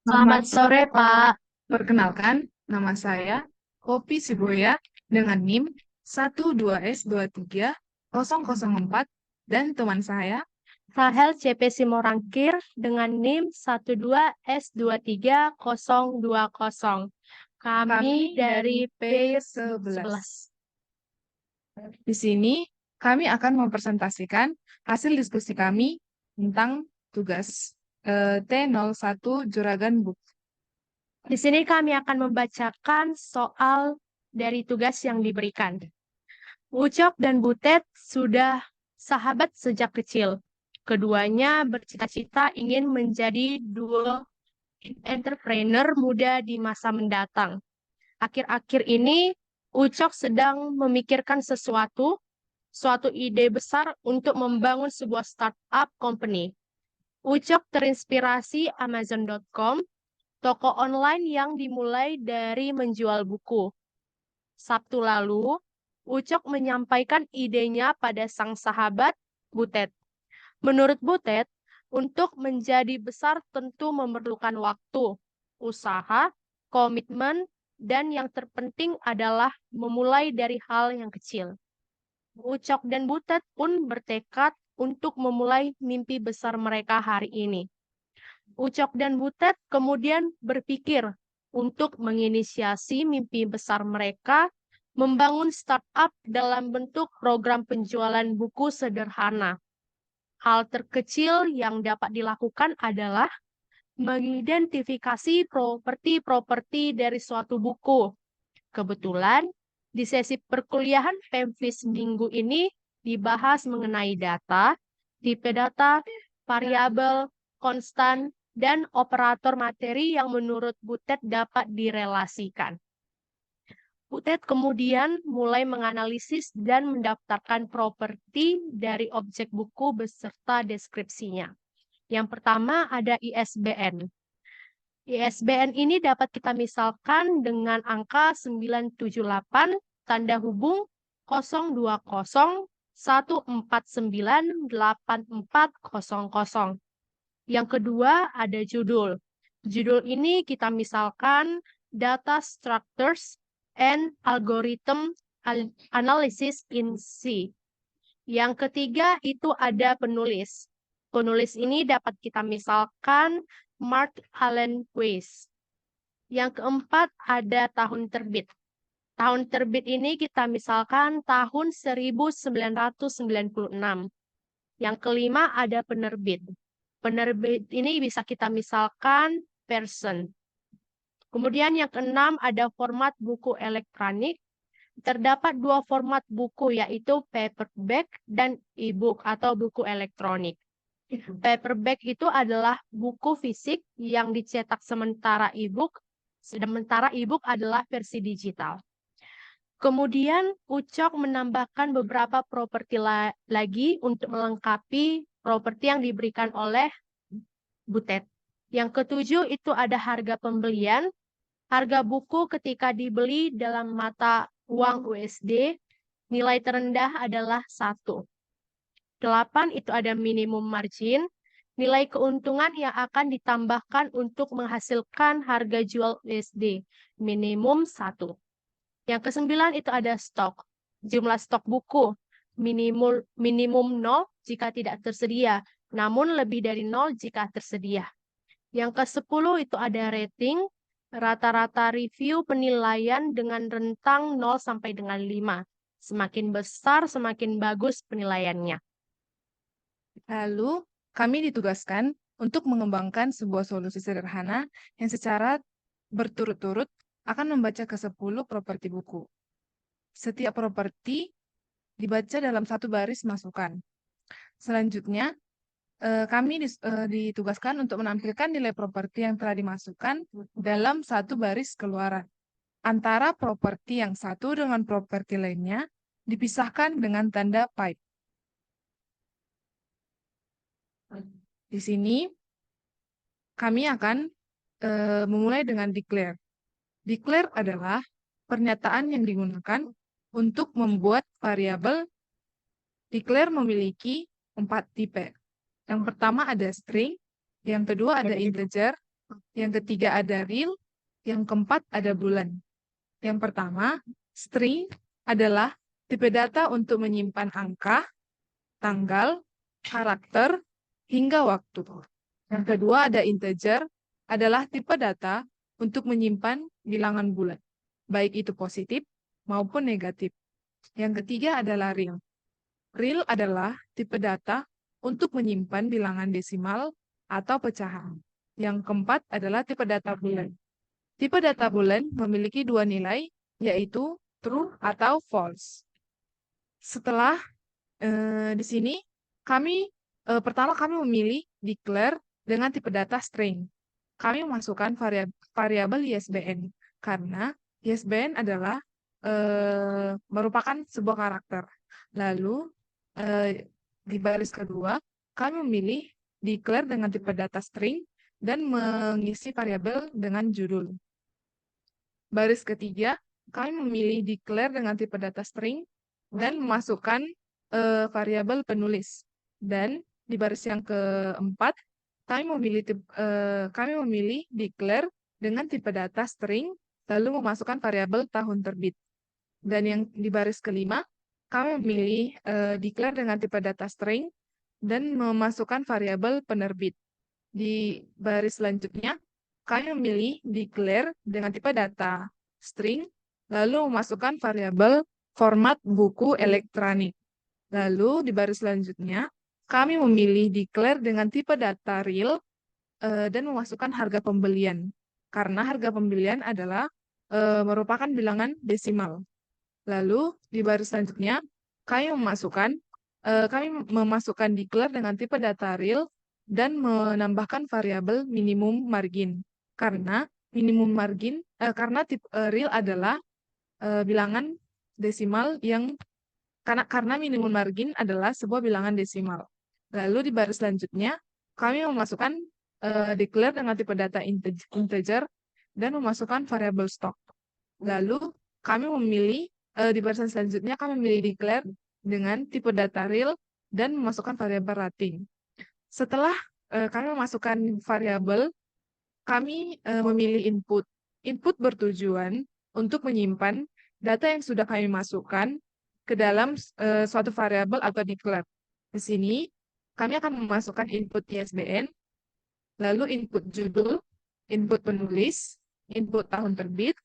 Selamat sore, Pak. Perkenalkan, nama saya Kopi Siboya dengan NIM 12S23 004 dan teman saya. Rahel CP Simorangkir dengan NIM 12S23020. Kami dari P11. Di sini kami akan mempresentasikan hasil diskusi kami tentang tugas T01 Juragan Book. Di sini kami akan membacakan soal dari tugas yang diberikan. Ucok dan Butet sudah sahabat sejak kecil. Keduanya bercita-cita ingin menjadi dual entrepreneur muda di masa mendatang. Akhir-akhir ini, Ucok sedang memikirkan suatu ide besar untuk membangun sebuah startup company. Ucok terinspirasi Amazon.com, toko online yang dimulai dari menjual buku. Sabtu lalu, Ucok menyampaikan idenya pada sang sahabat, Butet. Menurut Butet, untuk menjadi besar tentu memerlukan waktu, usaha, komitmen, dan yang terpenting adalah memulai dari hal yang kecil. Ucok dan Butet pun bertekad untuk memulai mimpi besar mereka hari ini. Ucok dan Butet kemudian berpikir untuk menginisiasi mimpi besar mereka membangun startup dalam bentuk program penjualan buku sederhana. Hal terkecil yang dapat dilakukan adalah mengidentifikasi properti-properti dari suatu buku. Kebetulan, di sesi perkuliahan Pemfis minggu ini dibahas mengenai data, tipe data, variabel, konstan, dan operator materi yang menurut Butet dapat direlasikan. Butet kemudian mulai menganalisis dan mendaftarkan properti dari objek buku beserta deskripsinya. Yang pertama ada ISBN. ISBN ini dapat kita misalkan dengan angka 978 tanda hubung 020 1498400. Yang kedua ada judul. Judul ini kita misalkan Data Structures and Algorithm Analysis in C. Yang ketiga itu ada penulis. Penulis ini dapat kita misalkan Mark Allen Weiss. Yang keempat ada tahun terbit. Tahun terbit ini kita misalkan tahun 1996. Yang kelima ada penerbit. Penerbit ini bisa kita misalkan person. Kemudian yang keenam ada format buku elektronik. Terdapat dua format buku yaitu paperback dan e-book atau buku elektronik. Paperback itu adalah buku fisik yang dicetak sementara e-book adalah versi digital. Kemudian Ucok menambahkan beberapa properti lagi untuk melengkapi properti yang diberikan oleh Butet. Yang ketujuh itu ada harga pembelian. Harga buku ketika dibeli dalam mata uang USD, nilai terendah adalah 1. 8 itu ada minimum margin, nilai keuntungan yang akan ditambahkan untuk menghasilkan harga jual USD, minimum 1. Yang ke-9 itu ada stok, jumlah stok buku, minimum 0 jika tidak tersedia, namun lebih dari 0 jika tersedia. Yang ke-10 itu ada rating, rata-rata review penilaian dengan rentang 0 sampai dengan 5. Semakin besar, semakin bagus penilaiannya. Lalu, kami ditugaskan untuk mengembangkan sebuah solusi sederhana yang secara berturut-turut akan membaca ke-10 properti buku. Setiap properti dibaca dalam satu baris masukan. Selanjutnya, kami ditugaskan untuk menampilkan nilai properti yang telah dimasukkan dalam satu baris keluaran. Antara properti yang satu dengan properti lainnya dipisahkan dengan tanda pipe. Di sini, kami akan memulai dengan declare. Declare adalah pernyataan yang digunakan untuk membuat variabel. Declare memiliki 4 tipe. Yang pertama ada string, Yang kedua ada integer, yang ketiga ada real, yang keempat ada bulan. Yang pertama, string adalah tipe data untuk menyimpan angka, tanggal, karakter, hingga waktu. Yang kedua ada integer, adalah tipe data untuk menyimpan bilangan bulat, baik itu positif maupun negatif. Yang ketiga adalah real. Real adalah tipe data untuk menyimpan bilangan desimal atau pecahan. Yang keempat adalah tipe data bulan. Tipe data bulan memiliki dua nilai, yaitu true atau false. Setelah di sini, pertama kami memilih declare dengan tipe data string. Kami memasukkan variabel ISBN, karena ISBN adalah merupakan sebuah karakter. Lalu, di baris kedua, kami memilih declare dengan tipe data string dan mengisi variabel dengan judul. Baris ketiga, kami memilih declare dengan tipe data string dan memasukkan variabel penulis. Dan di baris yang keempat, kami memilih declare dengan tipe data string, lalu memasukkan variabel tahun terbit. Dan yang di baris kelima, kami memilih declare dengan tipe data string dan memasukkan variabel penerbit. Di baris selanjutnya, kami memilih declare dengan tipe data string, lalu memasukkan variabel format buku elektronik. Lalu di baris selanjutnya, kami memilih declare dengan tipe data real dan memasukkan harga pembelian. Karena harga pembelian adalah merupakan bilangan desimal. Lalu di baris selanjutnya, kami memasukkan declare dengan tipe data real dan menambahkan variabel minimum margin. Karena real adalah bilangan desimal karena minimum margin adalah sebuah bilangan desimal. Lalu di baris selanjutnya, kami memasukkan declare dengan tipe data integer dan memasukkan variabel stock. Lalu di baris selanjutnya kami memilih declare dengan tipe data real dan memasukkan variabel rating. Setelah kami memasukkan variabel, kami memilih input. Input bertujuan untuk menyimpan data yang sudah kami masukkan ke dalam suatu variabel atau declare. Di sini, kami akan memasukkan input ISBN, lalu input judul, input penulis, input tahun terbit,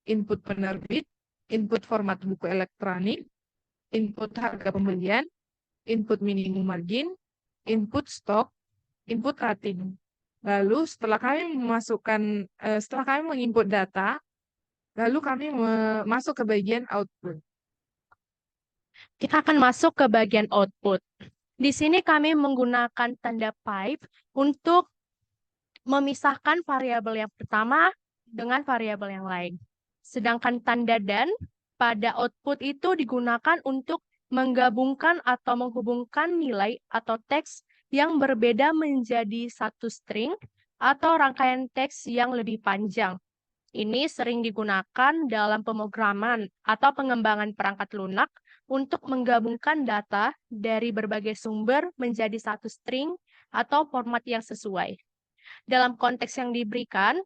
input penerbit, input format buku elektronik, input harga pembelian, input minimum margin, input stok, input rating. Lalu setelah kami menginput data, lalu kami masuk ke bagian output. Kita akan masuk ke bagian output. Di sini kami menggunakan tanda pipe untuk memisahkan variabel yang pertama dengan variabel yang lain. Sedangkan tanda dan pada output itu digunakan untuk menggabungkan atau menghubungkan nilai atau teks yang berbeda menjadi satu string atau rangkaian teks yang lebih panjang. Ini sering digunakan dalam pemrograman atau pengembangan perangkat lunak untuk menggabungkan data dari berbagai sumber menjadi satu string atau format yang sesuai. Dalam konteks yang diberikan,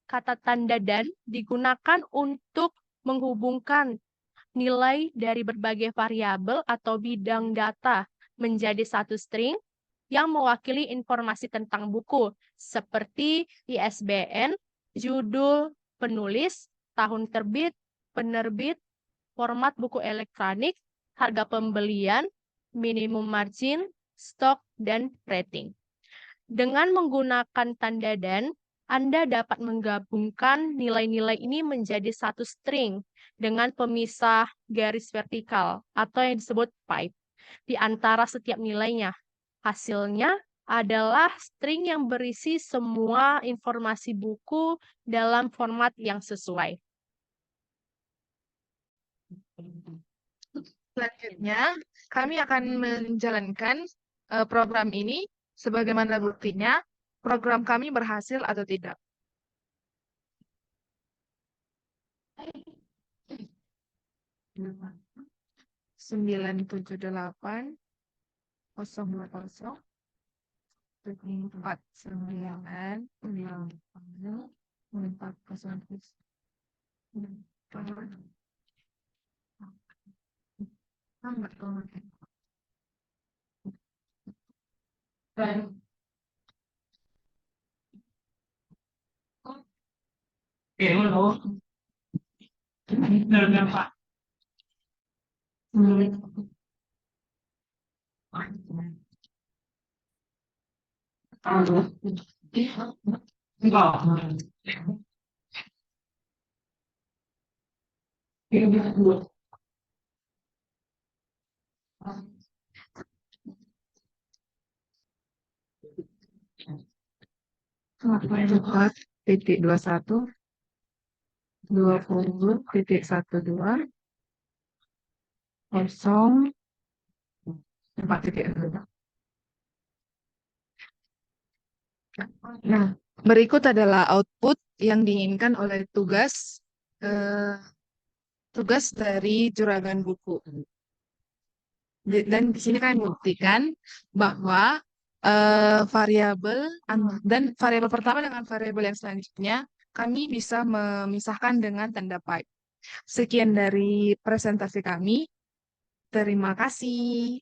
kata tanda dan digunakan untuk menghubungkan nilai dari berbagai variabel atau bidang data menjadi satu string yang mewakili informasi tentang buku, seperti ISBN, judul, penulis, tahun terbit, penerbit, format buku elektronik, harga pembelian, minimum margin, stok, dan rating. Dengan menggunakan tanda dan, Anda dapat menggabungkan nilai-nilai ini menjadi satu string dengan pemisah garis vertikal atau yang disebut pipe di antara setiap nilainya. Hasilnya adalah string yang berisi semua informasi buku dalam format yang sesuai. Selanjutnya, kami akan menjalankan program ini sebagaimana buktinya program kami berhasil atau tidak. Sembilan tujuh delapan 020 449 4.21 20.12 4.0. Nah, berikut adalah output yang diinginkan oleh tugas dari juragan buku. Dan di sini kami membuktikan bahwa variabel pertama dengan variabel yang selanjutnya kami bisa memisahkan dengan tanda pipe. Sekian dari presentasi kami. Terima kasih.